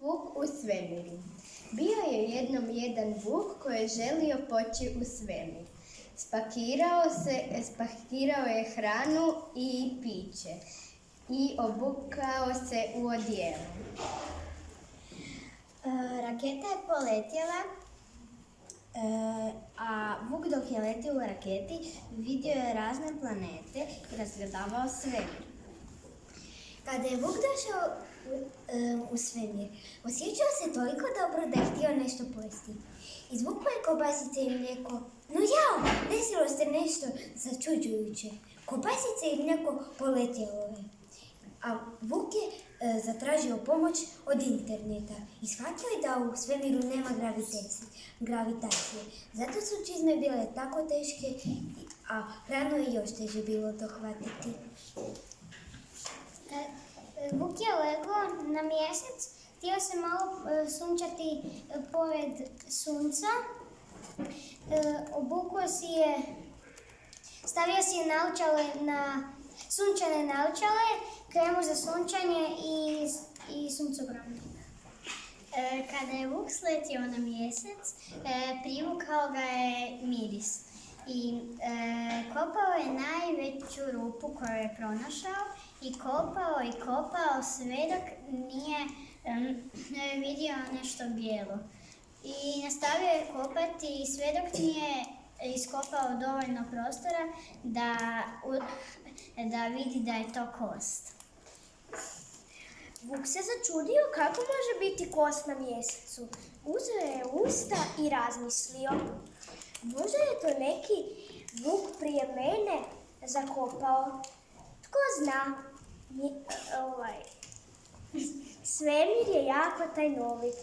Vuk u svemiru. Bio je jednom jedan vuk koji je želio poći u svemir. Spakirao je hranu i piće i obukao se u odijelo. Raketa je poletjela, a vuk dok je letio u raketi vidio je razne planete i razgledavao svemir. Kada je vuk došao u svemir, osjećao se toliko dobro da je htio nešto pojesti. Izvukao je kobasice i mlijeko. No jao, desilo se nešto začuđujuće. Kobasice i mlijeko poletjelo je. A vuk je zatražio pomoć od interneta i shvatio je da u svemiru nema gravitacije. Zato su čizme bile tako teške, a hranu je još teže bilo dohvatiti. Vuk je legao na mjesec, htio se malo sunčati pored sunca. Stavio si je sunčane naočale, kremu za sunčanje i suncobran. Kada je vuk sletio na mjesec, privukao ga je miris i kopao je najveću rupu koju je pronašao i kopao sve dok nije vidio nešto bijelo. I nastavio je kopati sve dok nije iskopao dovoljno prostora da vidi da je to kost. Vuk se začudio kako može biti kost na mjesecu. Uzeo je usta i razmislio. Možda je to neki vuk prije mene zakopao. Tko zna? Svemir je jako tajnovit.